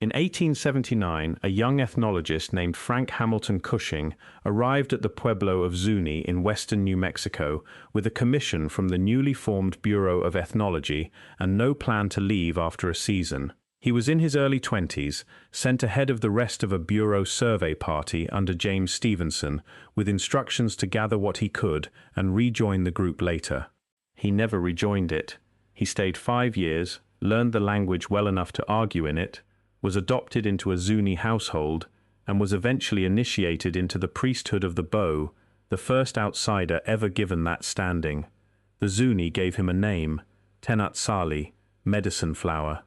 In 1879, a young ethnologist named Frank Hamilton Cushing arrived at the Pueblo of Zuni in western New Mexico with a commission from the newly formed Bureau of Ethnology and no plan to leave after a season. He was in his early 20s, sent ahead of the rest of a Bureau survey party under James Stevenson, with instructions to gather what he could and rejoin the group later. He never rejoined it. He stayed 5 years, learned the language well enough to argue in it, was adopted into a Zuni household, and was eventually initiated into the priesthood of the bow, the first outsider ever given that standing. The Zuni gave him a name, Tenatsali, medicine flower.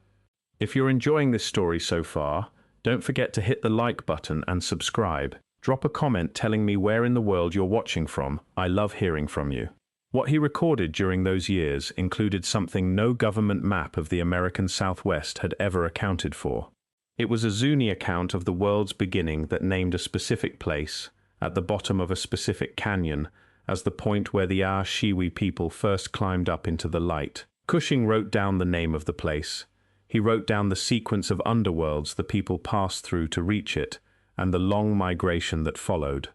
If you're enjoying this story so far, don't forget to hit the like button and subscribe. Drop a comment telling me where in the world you're watching from. I love hearing from you. What he recorded during those years included something no government map of the American Southwest had ever accounted for. It was a Zuni account of the world's beginning that named a specific place, at the bottom of a specific canyon, as the point where the shiwi people first climbed up into the light. Cushing wrote down the name of the place. He wrote down the sequence of underworlds the people passed through to reach it, and the long migration that followed.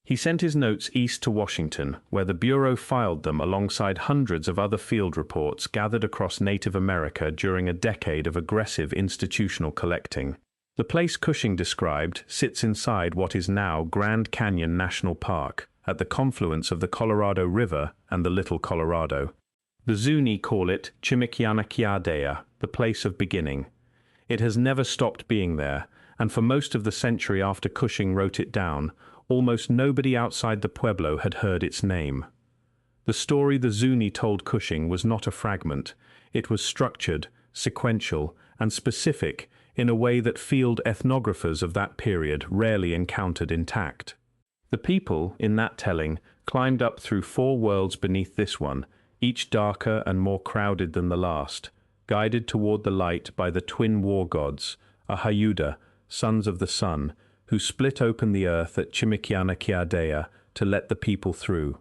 He sent his notes east to Washington, where the Bureau filed them alongside hundreds of other field reports gathered across Native America during a decade of aggressive institutional collecting. The place Cushing described sits inside what is now Grand Canyon National Park, at the confluence of the Colorado River and the Little Colorado. The Zuni call it Chimik'yana'kya deya, the place of beginning. It has never stopped being there, and for most of the century after Cushing wrote it down, almost nobody outside the Pueblo had heard its name. The story the Zuni told Cushing was not a fragment. It was structured, sequential, and specific in a way that field ethnographers of that period rarely encountered intact. The people, in that telling, climbed up through 4 worlds beneath this one, each darker and more crowded than the last, guided toward the light by the twin war gods, Ahayuda, sons of the sun, who split open the earth at Chimik'yana'kya deya to let the people through.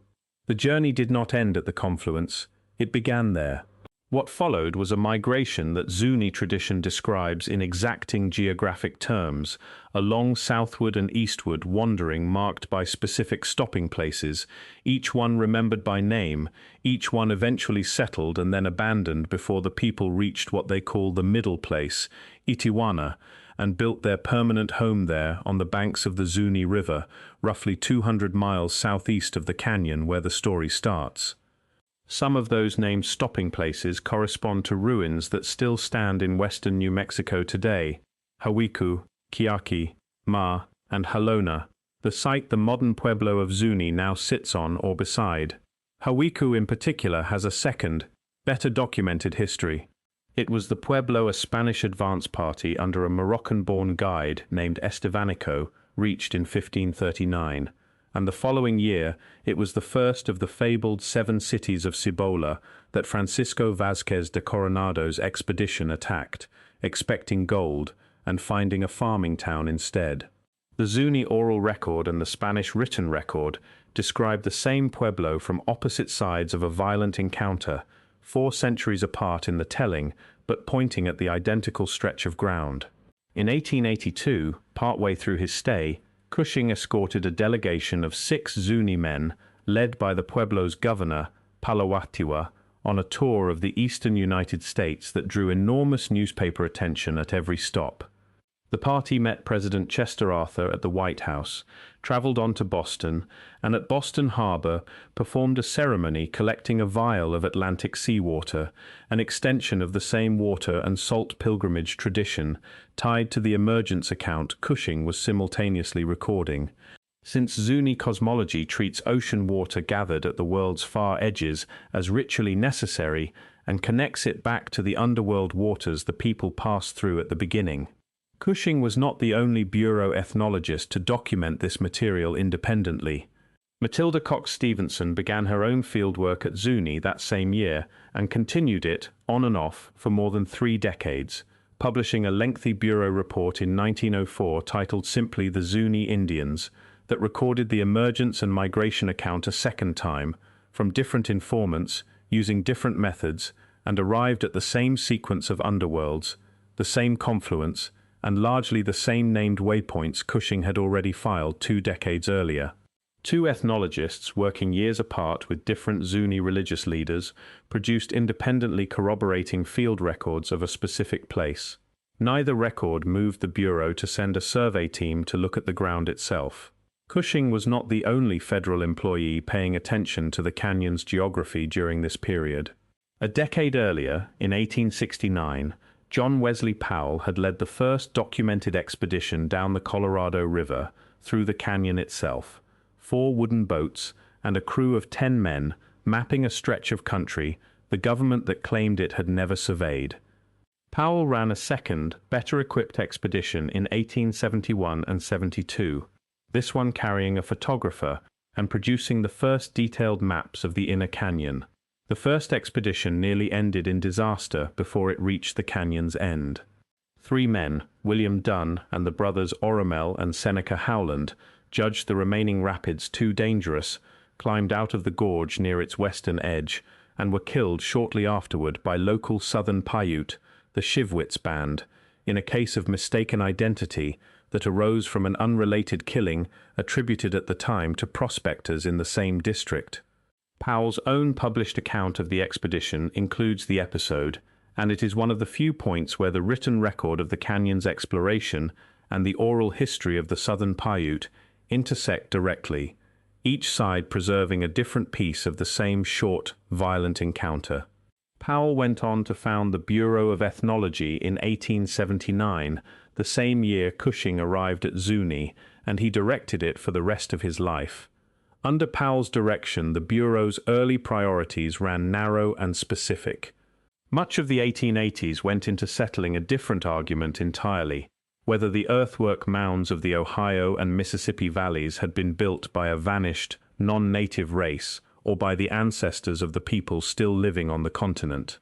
The journey did not end at the confluence. It began there. What followed was a migration that Zuni tradition describes in exacting geographic terms, a long southward and eastward wandering marked by specific stopping places, each one remembered by name, each one eventually settled and then abandoned before the people reached what they call the middle place, Itiwana, and built their permanent home there on the banks of the Zuni River, roughly 200 miles southeast of the canyon where the story starts. Some of those named stopping places correspond to ruins that still stand in western New Mexico today: Hawiku, Kiaki, Ma, and Halona, the site the modern Pueblo of Zuni now sits on or beside. Hawiku in particular has a second, better documented history. It was the Pueblo a Spanish advance party under a Moroccan-born guide named Estevanico reached in 1539, and the following year it was the first of the fabled 7 cities of Cibola that Francisco Vázquez de Coronado's expedition attacked, expecting gold and finding a farming town instead. The Zuni oral record and the Spanish written record describe the same Pueblo from opposite sides of a violent encounter, 4 centuries apart in the telling, but pointing at the identical stretch of ground. In 1882, partway through his stay, Cushing escorted a delegation of 6 Zuni men, led by the Pueblo's governor, Palawatiwa, on a tour of the eastern United States that drew enormous newspaper attention at every stop. The party met President Chester Arthur at the White House, traveled on to Boston, and at Boston Harbor performed a ceremony collecting a vial of Atlantic seawater, an extension of the same water and salt pilgrimage tradition tied to the emergence account Cushing was simultaneously recording. Since Zuni cosmology treats ocean water gathered at the world's far edges as ritually necessary and connects it back to the underworld waters the people passed through at the beginning. Cushing was not the only Bureau ethnologist to document this material independently. Matilda Coxe Stevenson began her own fieldwork at Zuni that same year and continued it, on and off, for more than 3 decades, publishing a lengthy Bureau report in 1904 titled simply The Zuni Indians, that recorded the emergence and migration account a second time, from different informants, using different methods, and arrived at the same sequence of underworlds, the same confluence, and largely the same named waypoints Cushing had already filed 2 decades earlier. 2 ethnologists, working years apart with different Zuni religious leaders, produced independently corroborating field records of a specific place. Neither record moved the Bureau to send a survey team to look at the ground itself. Cushing was not the only federal employee paying attention to the canyon's geography during this period. A decade earlier, in 1869, John Wesley Powell had led the first documented expedition down the Colorado River through the canyon itself, 4 wooden boats and a crew of 10 men mapping a stretch of country the government that claimed it had never surveyed. Powell ran a second, better-equipped expedition in 1871 and 72, this one carrying a photographer and producing the first detailed maps of the inner canyon. The first expedition nearly ended in disaster before it reached the canyon's end. 3 men, William Dunn and the brothers Oromel and Seneca Howland, judged the remaining rapids too dangerous, climbed out of the gorge near its western edge, and were killed shortly afterward by local southern Paiute, the Shivwits band, in a case of mistaken identity that arose from an unrelated killing attributed at the time to prospectors in the same district. Powell's own published account of the expedition includes the episode, and it is one of the few points where the written record of the canyon's exploration and the oral history of the southern Paiute intersect directly, each side preserving a different piece of the same short, violent encounter. Powell went on to found the Bureau of Ethnology in 1879, the same year Cushing arrived at Zuni, and he directed it for the rest of his life. Under Powell's direction, the Bureau's early priorities ran narrow and specific. Much of the 1880s went into settling a different argument entirely, whether the earthwork mounds of the Ohio and Mississippi valleys had been built by a vanished, non-native race or by the ancestors of the people still living on the continent.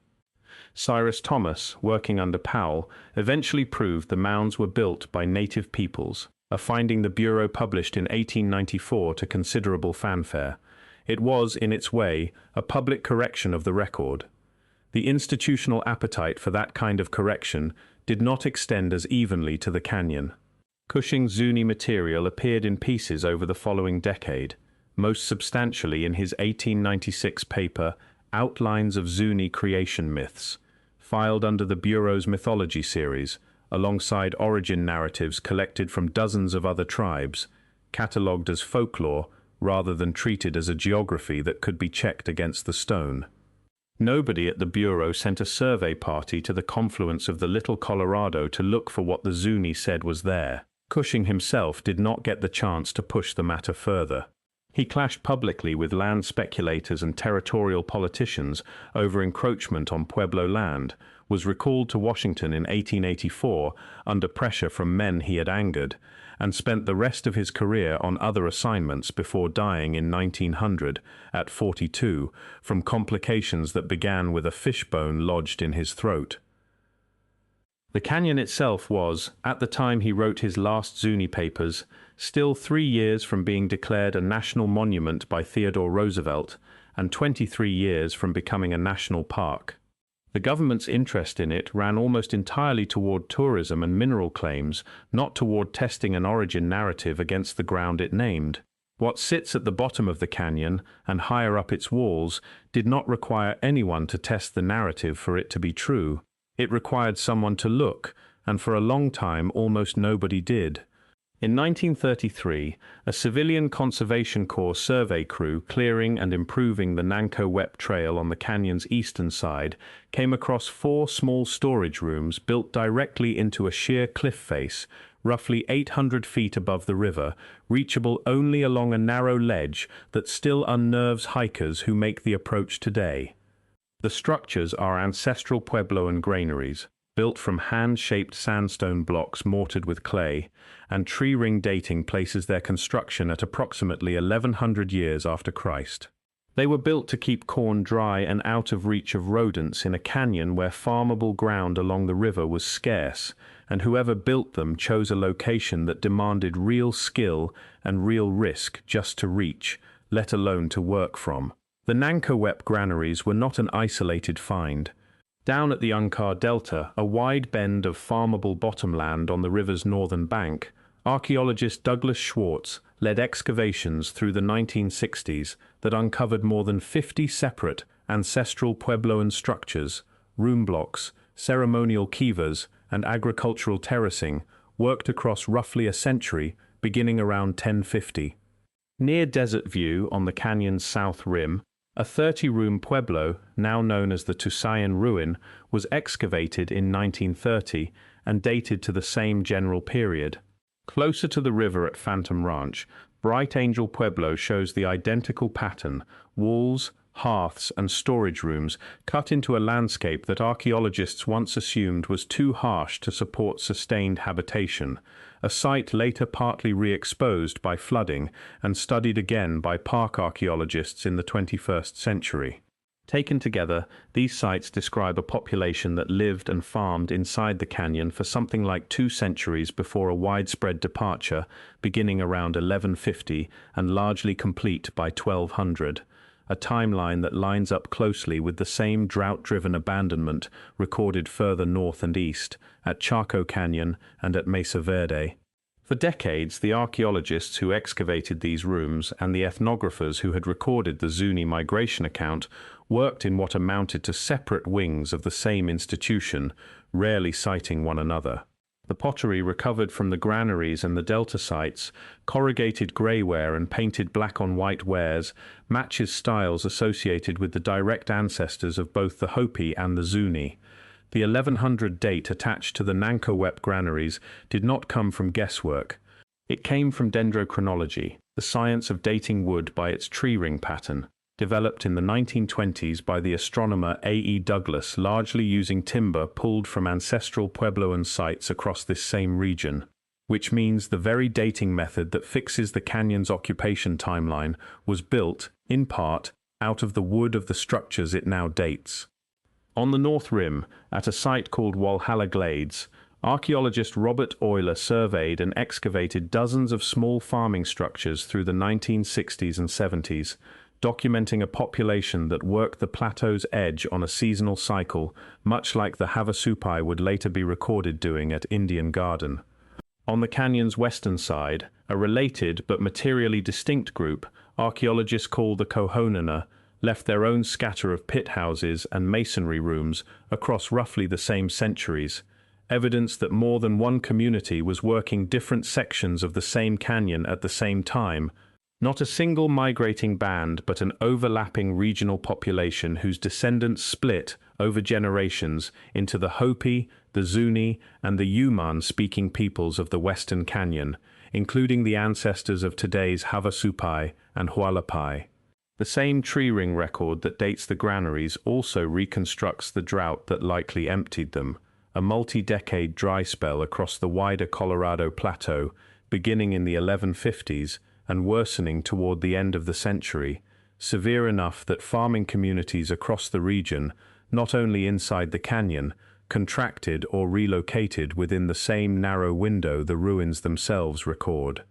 Cyrus Thomas, working under Powell, eventually proved the mounds were built by native peoples, a finding the Bureau published in 1894 to considerable fanfare. It was, in its way, a public correction of the record. The institutional appetite for that kind of correction did not extend as evenly to the canyon. Cushing's Zuni material appeared in pieces over the following decade, most substantially in his 1896 paper Outlines of Zuni Creation Myths, filed under the Bureau's mythology series, alongside origin narratives collected from dozens of other tribes, catalogued as folklore rather than treated as a geography that could be checked against the stone. Nobody at the Bureau sent a survey party to the confluence of the Little Colorado to look for what the Zuni said was there. Cushing himself did not get the chance to push the matter further. He clashed publicly with land speculators and territorial politicians over encroachment on Pueblo land, was recalled to Washington in 1884 under pressure from men he had angered, and spent the rest of his career on other assignments before dying in 1900, at 42, from complications that began with a fishbone lodged in his throat. The canyon itself was, at the time he wrote his last Zuni papers, still 3 years from being declared a national monument by Theodore Roosevelt, and 23 years from becoming a national park. The government's interest in it ran almost entirely toward tourism and mineral claims, not toward testing an origin narrative against the ground it named. What sits at the bottom of the canyon and higher up its walls did not require anyone to test the narrative for it to be true. It required someone to look, and for a long time almost nobody did. In 1933, a civilian Conservation Corps survey crew clearing and improving the Nankoweap Trail on the canyon's eastern side came across 4 small storage rooms built directly into a sheer cliff face, roughly 800 feet above the river, reachable only along a narrow ledge that still unnerves hikers who make the approach today. The structures are Ancestral Puebloan granaries, built from hand-shaped sandstone blocks mortared with clay, and tree ring dating places their construction at approximately 1100 years after Christ. They were built to keep corn dry and out of reach of rodents in a canyon where farmable ground along the river was scarce, and whoever built them chose a location that demanded real skill and real risk just to reach, let alone to work from. The Nankoweap granaries were not an isolated find. Down at the Unkar Delta, a wide bend of farmable bottomland on the river's northern bank, archaeologist Douglas Schwartz led excavations through the 1960s that uncovered more than 50 separate ancestral Puebloan structures, room blocks, ceremonial kivas, and agricultural terracing worked across roughly a century, beginning around 1050. Near Desert View on the canyon's south rim, a 30-room pueblo, now known as the Tusayan Ruin, was excavated in 1930 and dated to the same general period. Closer to the river at Phantom Ranch, Bright Angel Pueblo shows the identical pattern: walls, hearths, and storage rooms cut into a landscape that archaeologists once assumed was too harsh to support sustained habitation, a site later partly re-exposed by flooding and studied again by park archaeologists in the 21st century. Taken together, these sites describe a population that lived and farmed inside the canyon for something like 2 centuries before a widespread departure, beginning around 1150 and largely complete by 1200. A timeline that lines up closely with the same drought-driven abandonment recorded further north and east, at Chaco Canyon and at Mesa Verde. For decades, the archaeologists who excavated these rooms and the ethnographers who had recorded the Zuni migration account worked in what amounted to separate wings of the same institution, rarely citing one another. The pottery recovered from the Granaries and the Delta sites, corrugated greyware and painted black-on-white wares, matches styles associated with the direct ancestors of both the Hopi and the Zuni. The 1100 date attached to the Nankoweap Granaries did not come from guesswork. It came from dendrochronology, the science of dating wood by its tree ring pattern, developed in the 1920s by the astronomer A. E. Douglas, largely using timber pulled from ancestral Puebloan sites across this same region, which means the very dating method that fixes the canyon's occupation timeline was built, in part, out of the wood of the structures it now dates. On the North Rim, at a site called Walhalla Glades, archaeologist Robert Euler surveyed and excavated dozens of small farming structures through the 1960s and 70s, documenting a population that worked the plateau's edge on a seasonal cycle, much like the Havasupai would later be recorded doing at Indian Garden. On the canyon's western side, a related but materially distinct group, archaeologists call the Kohonana, left their own scatter of pit houses and masonry rooms across roughly the same centuries, evidence that more than one community was working different sections of the same canyon at the same time. Not a single migrating band, but an overlapping regional population whose descendants split over generations into the Hopi, the Zuni, and the Yuman-speaking peoples of the Western Canyon, including the ancestors of today's Havasupai and Hualapai. The same tree ring record that dates the Granaries also reconstructs the drought that likely emptied them, a multi-decade dry spell across the wider Colorado Plateau, beginning in the 1150s, and worsening toward the end of the century, severe enough that farming communities across the region, not only inside the canyon, contracted or relocated within the same narrow window the ruins themselves record.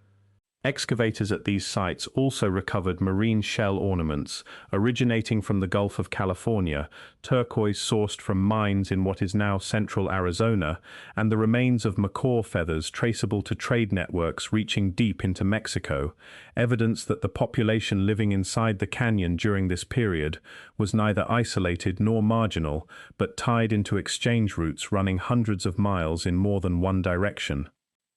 Excavators at these sites also recovered marine shell ornaments originating from the Gulf of California, turquoise sourced from mines in what is now central Arizona, and the remains of macaw feathers traceable to trade networks reaching deep into Mexico, evidence that the population living inside the canyon during this period was neither isolated nor marginal, but tied into exchange routes running hundreds of miles in more than one direction.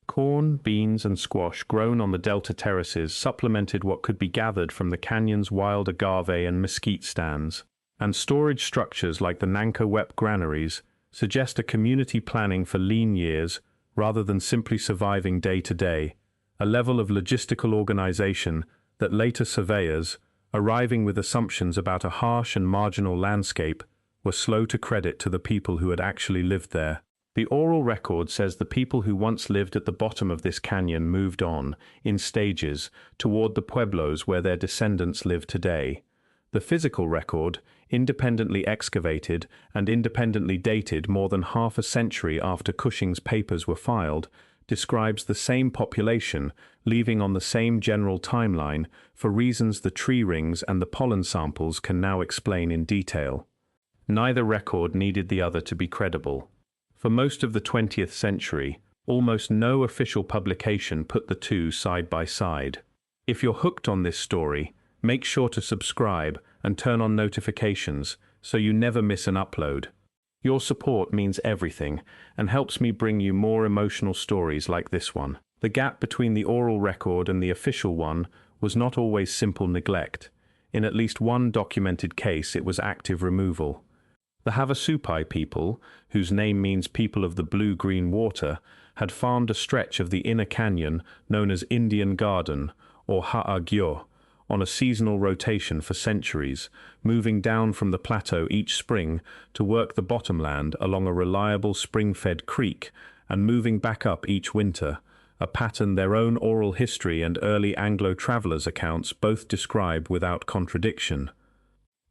Corn, beans, and squash grown on the delta terraces supplemented what could be gathered from the canyon's wild agave and mesquite stands, and storage structures like the Nankoweap Granaries suggest a community planning for lean years rather than simply surviving day to day, a level of logistical organization that later surveyors, arriving with assumptions about a harsh and marginal landscape, were slow to credit to the people who had actually lived there. The oral record says the people who once lived at the bottom of this canyon moved on, in stages, toward the pueblos where their descendants live today. The physical record, independently excavated and independently dated more than half a century after Cushing's papers were filed, describes the same population, leaving on the same general timeline for reasons the tree rings and the pollen samples can now explain in detail. Neither record needed the other to be credible. For most of the 20th century, almost no official publication put the two side by side. If you're hooked on this story, make sure to subscribe and turn on notifications so you never miss an upload. Your support means everything and helps me bring you more emotional stories like this one. The gap between the oral record and the official one was not always simple neglect. In at least one documented case, it was active removal. The Havasupai people, whose name means people of the blue-green water, had farmed a stretch of the inner canyon known as Indian Garden, or Ahayuda, on a seasonal rotation for centuries, moving down from the plateau each spring to work the bottomland along a reliable spring-fed creek and moving back up each winter, a pattern their own oral history and early Anglo travelers' accounts both describe without contradiction.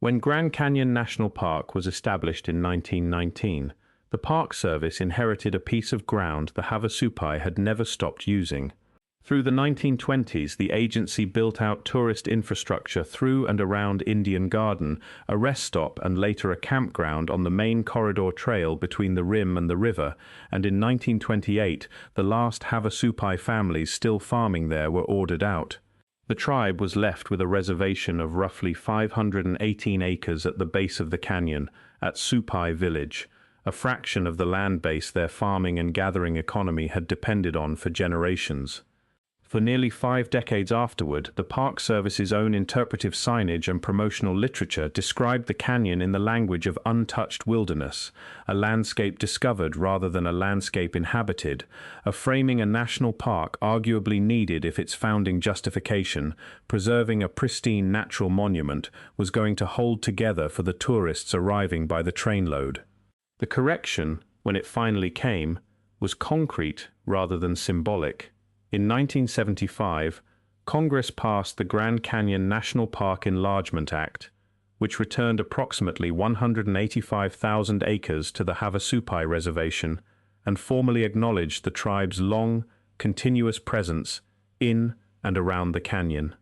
When Grand Canyon National Park was established in 1919, the Park Service inherited a piece of ground the Havasupai had never stopped using. Through the 1920s, the agency built out tourist infrastructure through and around Indian Garden, a rest stop and later a campground on the main corridor trail between the rim and the river, and in 1928, the last Havasupai families still farming there were ordered out. The tribe was left with a reservation of roughly 518 acres at the base of the canyon, at Supai village, a fraction of the land base their farming and gathering economy had depended on for generations. For nearly 5 decades afterward, the Park Service's own interpretive signage and promotional literature described the canyon in the language of untouched wilderness, a landscape discovered rather than a landscape inhabited, a framing a national park arguably needed if its founding justification, preserving a pristine natural monument, was going to hold together for the tourists arriving by the trainload. The correction, when it finally came, was concrete rather than symbolic. In 1975, Congress passed the Grand Canyon National Park Enlargement Act, which returned approximately 185,000 acres to the Havasupai Reservation and formally acknowledged the tribe's long, continuous presence in and around the canyon.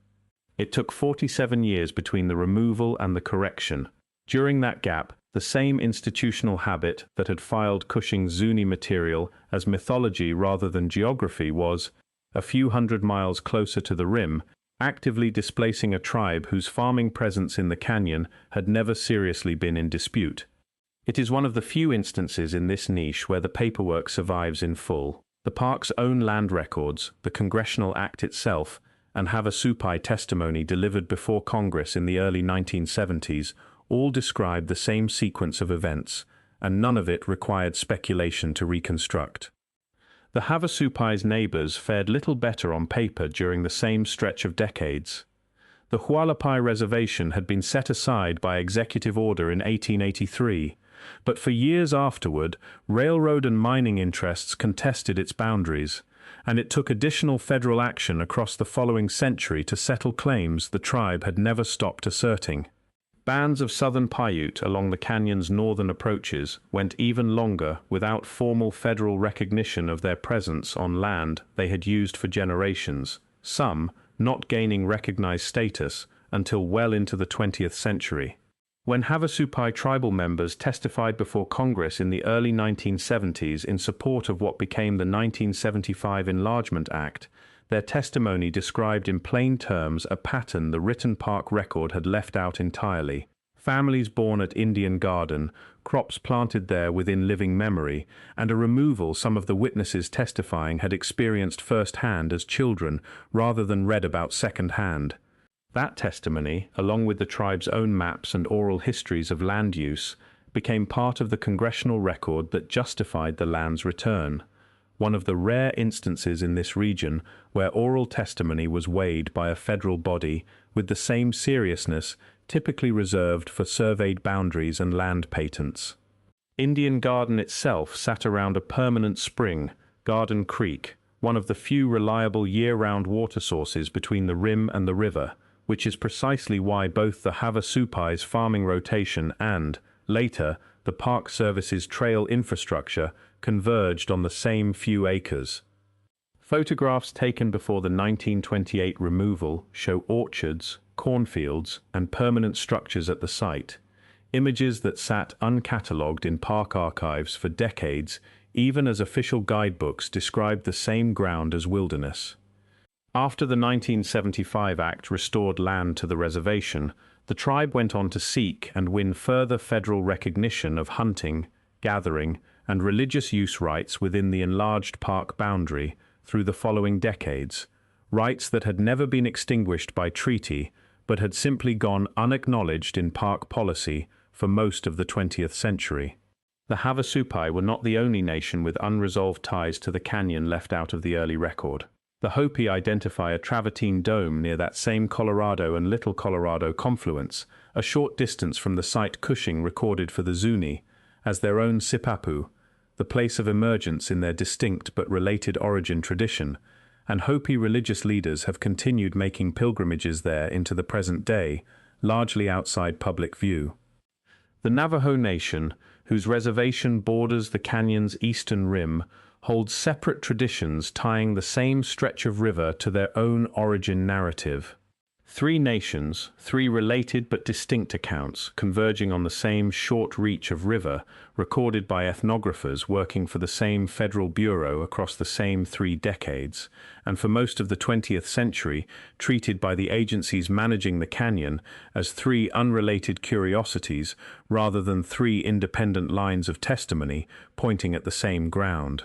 It took 47 years between the removal and the correction. During that gap, the same institutional habit that had filed Cushing's Zuni material as mythology rather than geography was, a few hundred miles closer to the rim, actively displacing a tribe whose farming presence in the canyon had never seriously been in dispute. It is one of the few instances in this niche where the paperwork survives in full. The park's own land records, the Congressional Act itself, and Havasupai testimony delivered before Congress in the early 1970s all describe the same sequence of events, and none of it required speculation to reconstruct. The Havasupai's neighbors fared little better on paper during the same stretch of decades. The Hualapai Reservation had been set aside by executive order in 1883, but for years afterward, railroad and mining interests contested its boundaries, and it took additional federal action across the following century to settle claims the tribe had never stopped asserting. Bands of southern Paiute along the canyon's northern approaches went even longer without formal federal recognition of their presence on land they had used for generations, some not gaining recognized status until well into the 20th century. When Havasupai tribal members testified before Congress in the early 1970s in support of what became the 1975 Enlargement Act, their testimony described in plain terms a pattern the written park record had left out entirely. Families born at Indian Garden, crops planted there within living memory, and a removal some of the witnesses testifying had experienced firsthand as children rather than read about second-hand. That testimony, along with the tribe's own maps and oral histories of land use, became part of the congressional record that justified the land's return. One of the rare instances in this region where oral testimony was weighed by a federal body with the same seriousness typically reserved for surveyed boundaries and land patents. Indian Garden itself sat around a permanent spring, Garden Creek, one of the few reliable year-round water sources between the rim and the river, which is precisely why both the Havasupai's farming rotation and, later, the Park Service's trail infrastructure converged on the same few acres. Photographs taken before the 1928 removal show orchards, cornfields, and permanent structures at the site. images that sat uncatalogued in park archives for decades, even as official guidebooks described the same ground as wilderness. After the 1975 Act restored land to the reservation, the tribe went on to seek and win further federal recognition of hunting, gathering, and religious use rights within the enlarged park boundary through the following decades, rights that had never been extinguished by treaty but had simply gone unacknowledged in park policy for most of the 20th century. The Havasupai were not the only nation with unresolved ties to the canyon left out of the early record. The Hopi identify a travertine dome near that same Colorado and Little Colorado confluence, a short distance from the site Cushing recorded for the Zuni, as their own Sipapu, the place of emergence in their distinct but related origin tradition, and Hopi religious leaders have continued making pilgrimages there into the present day, largely outside public view. The Navajo Nation, whose reservation borders the canyon's eastern rim, holds separate traditions tying the same stretch of river to their own origin narrative. Three nations, three related but distinct accounts, converging on the same short reach of river, recorded by ethnographers working for the same federal bureau across the same 3 decades, and for most of the 20th century, treated by the agencies managing the canyon as 3 unrelated curiosities rather than 3 independent lines of testimony pointing at the same ground.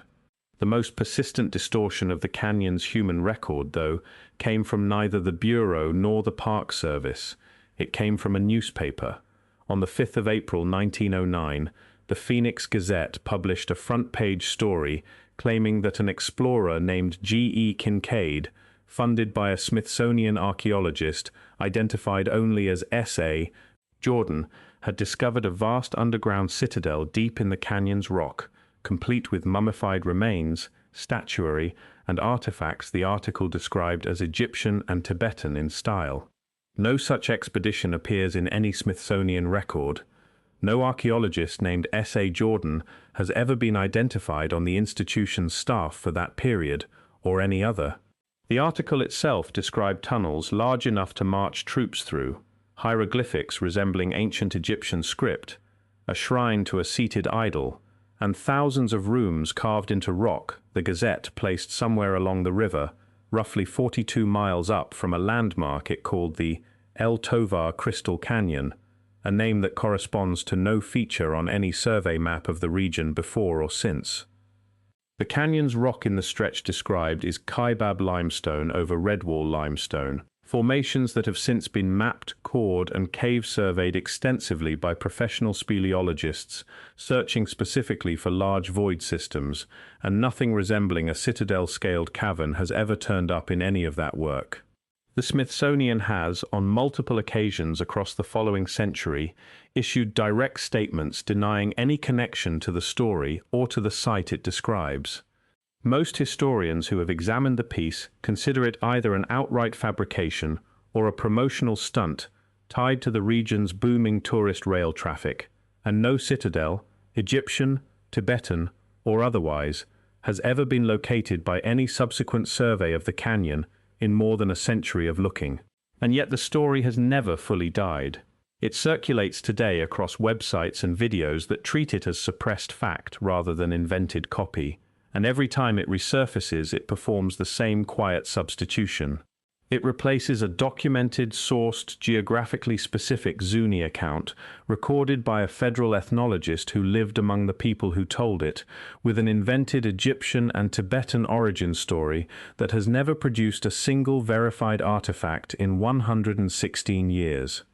The most persistent distortion of the canyon's human record, though, came from neither the Bureau nor the Park Service. It came from a newspaper. On the 5th of April 1909, the Phoenix Gazette published a front-page story claiming that an explorer named G.E. Kincaid, funded by a Smithsonian archaeologist identified only as S.A. Jordan, had discovered a vast underground citadel deep in the canyon's rock, complete with mummified remains, statuary, and artifacts the article described as Egyptian and Tibetan in style. No such expedition appears in any Smithsonian record. No archaeologist named S.A. Jordan has ever been identified on the institution's staff for that period, or any other. The article itself described tunnels large enough to march troops through, hieroglyphics resembling ancient Egyptian script, a shrine to a seated idol, and thousands of rooms carved into rock, the Gazette placed somewhere along the river, roughly 42 miles up from a landmark it called the El Tovar Crystal Canyon, a name that corresponds to no feature on any survey map of the region before or since. The canyon's rock in the stretch described is Kaibab limestone over Redwall limestone, formations that have since been mapped, cored, and cave surveyed extensively by professional speleologists, searching specifically for large void systems, and nothing resembling a citadel-scaled cavern has ever turned up in any of that work. The Smithsonian has, on multiple occasions across the following century, issued direct statements denying any connection to the story or to the site it describes. Most historians who have examined the piece consider it either an outright fabrication or a promotional stunt tied to the region's booming tourist rail traffic, and no citadel, Egyptian, Tibetan, or otherwise, has ever been located by any subsequent survey of the canyon in more than a century of looking. And yet the story has never fully died. It circulates today across websites and videos that treat it as suppressed fact rather than invented copy, and every time it resurfaces, it performs the same quiet substitution. It replaces a documented, sourced, geographically specific Zuni account, recorded by a federal ethnologist who lived among the people who told it, with an invented Egyptian and Tibetan origin story that has never produced a single verified artifact in 116 years.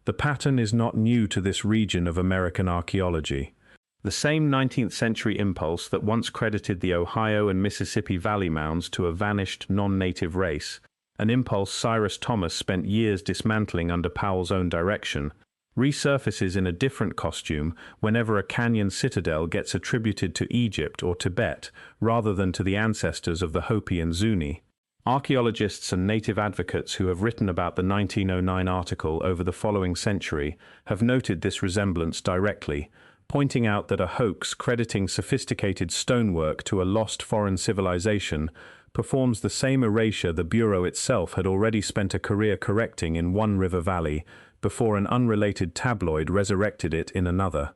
The pattern is not new to this region of American archaeology. The same 19th century impulse that once credited the Ohio and Mississippi Valley mounds to a vanished non-native race, an impulse Cyrus Thomas spent years dismantling under Powell's own direction, resurfaces in a different costume whenever a canyon citadel gets attributed to Egypt or Tibet rather than to the ancestors of the Hopi and Zuni. Archaeologists and native advocates who have written about the 1909 article over the following century have noted this resemblance directly, pointing out that a hoax crediting sophisticated stonework to a lost foreign civilization performs the same erasure the Bureau itself had already spent a career correcting in One River Valley, before an unrelated tabloid resurrected it in another.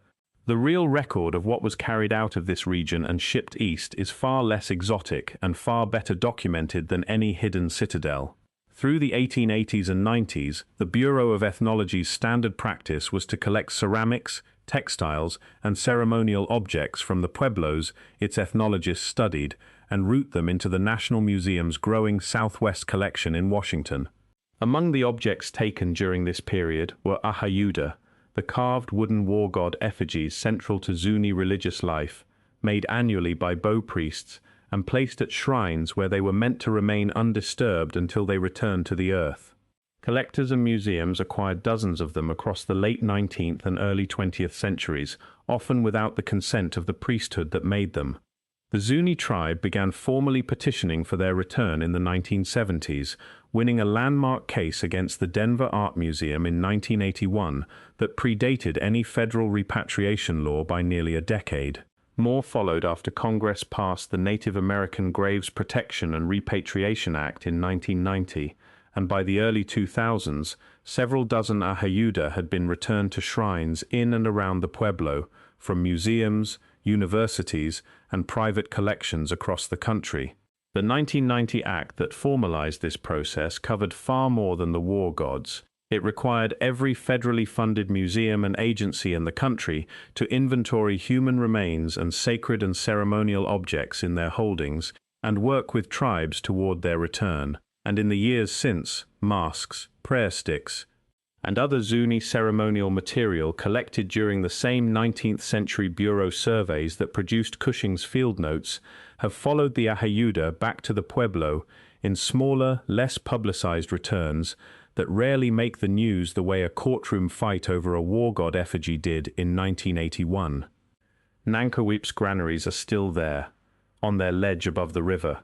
The real record of what was carried out of this region and shipped east is far less exotic and far better documented than any hidden citadel. Through the 1880s and 90s, the Bureau of Ethnology's standard practice was to collect ceramics, textiles, and ceremonial objects from the pueblos its ethnologists studied and route them into the National Museum's growing Southwest collection in Washington. Among the objects taken during this period were Ahayuda, the carved wooden war god effigies central to Zuni religious life, made annually by Bo priests and placed at shrines where they were meant to remain undisturbed until they returned to the earth. Collectors and museums acquired dozens of them across the late 19th and early 20th centuries, often without the consent of the priesthood that made them. The Zuni tribe began formally petitioning for their return in the 1970s, winning a landmark case against the Denver Art Museum in 1981 that predated any federal repatriation law by nearly a decade. More followed after Congress passed the Native American Graves Protection and Repatriation Act in 1990, and by the early 2000s, several dozen Ahayuda had been returned to shrines in and around the Pueblo, from museums, universities, and private collections across the country. The 1990 Act that formalized this process covered far more than the war gods. It required every federally funded museum and agency in the country to inventory human remains and sacred and ceremonial objects in their holdings and work with tribes toward their return. And in the years since, masks, prayer sticks, and other Zuni ceremonial material collected during the same 19th century Bureau surveys that produced Cushing's field notes have followed the Ahayuda back to the Pueblo in smaller, less publicized returns that rarely make the news the way a courtroom fight over a war god effigy did in 1981. Nankoweap's granaries are still there, on their ledge above the river,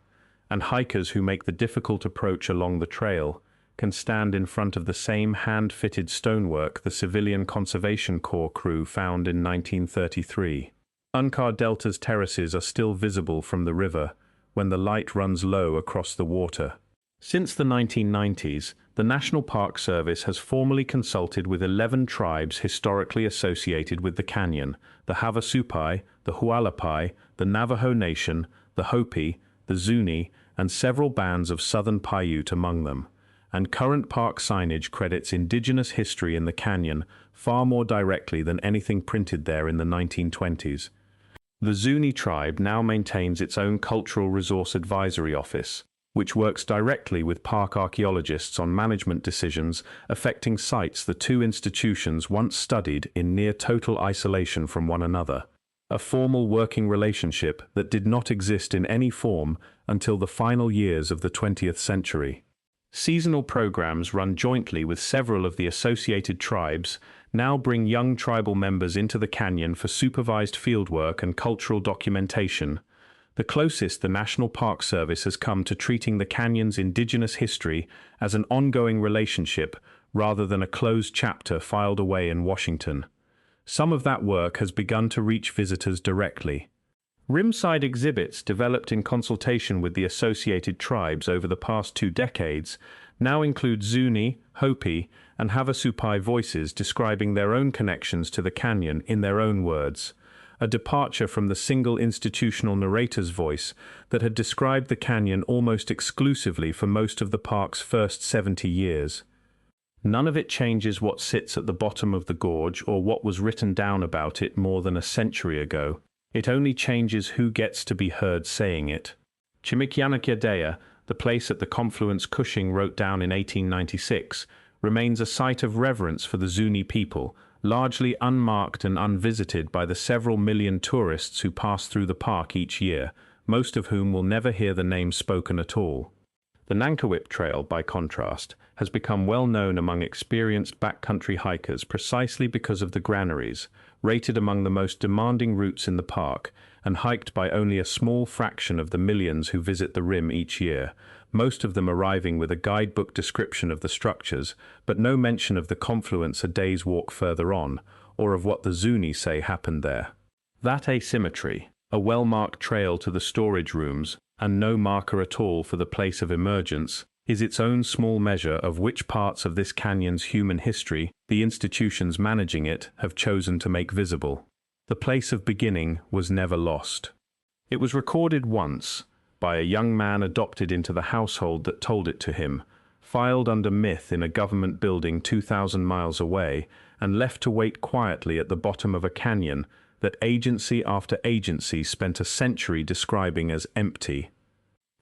and hikers who make the difficult approach along the trail can stand in front of the same hand-fitted stonework the Civilian Conservation Corps crew found in 1933. Unkar Delta's terraces are still visible from the river when the light runs low across the water. Since the 1990s, the National Park Service has formally consulted with 11 tribes historically associated with the canyon: the Havasupai, the Hualapai, the Navajo Nation, the Hopi, the Zuni, and several bands of southern Paiute among them. And current park signage credits indigenous history in the canyon far more directly than anything printed there in the 1920s. The Zuni tribe now maintains its own Cultural Resource Advisory Office, which works directly with park archaeologists on management decisions affecting sites the two institutions once studied in near total isolation from one another, a formal working relationship that did not exist in any form until the final years of the 20th century. Seasonal programs run jointly with several of the associated tribes now bring young tribal members into the canyon for supervised fieldwork and cultural documentation, the closest the National Park Service has come to treating the canyon's indigenous history as an ongoing relationship rather than a closed chapter filed away in Washington. Some of that work has begun to reach visitors directly. Rimside exhibits developed in consultation with the associated tribes over the past 2 decades now include Zuni, Hopi, and Havasupai voices describing their own connections to the canyon in their own words, a departure from the single institutional narrator's voice that had described the canyon almost exclusively for most of the park's first 70 years. None of it changes what sits at the bottom of the gorge or what was written down about it more than a century ago. It only changes who gets to be heard saying it. Chimik'yana'kya deya, the place at the confluence Cushing wrote down in 1896, remains a site of reverence for the Zuni people, largely unmarked and unvisited by the several million tourists who pass through the park each year, most of whom will never hear the name spoken at all. The Nankoweap Trail, by contrast, has become well known among experienced backcountry hikers precisely because of the Granaries, rated among the most demanding routes in the park and hiked by only a small fraction of the millions who visit the rim each year, most of them arriving with a guidebook description of the structures, but no mention of the confluence a day's walk further on, or of what the Zuni say happened there. That asymmetry, a well-marked trail to the storage rooms, and no marker at all for the place of emergence, is its own small measure of which parts of this canyon's human history the institutions managing it have chosen to make visible. The place of beginning was never lost. It was recorded once, by a young man adopted into the household that told it to him, filed under myth in a government building 2,000 miles away, and left to wait quietly at the bottom of a canyon that agency after agency spent a century describing as empty.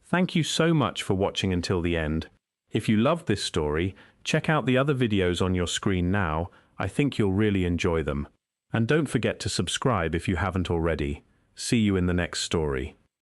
Thank you so much for watching until the end. If you loved this story, check out the other videos on your screen now. I think you'll really enjoy them. And don't forget to subscribe if you haven't already. See you in the next story.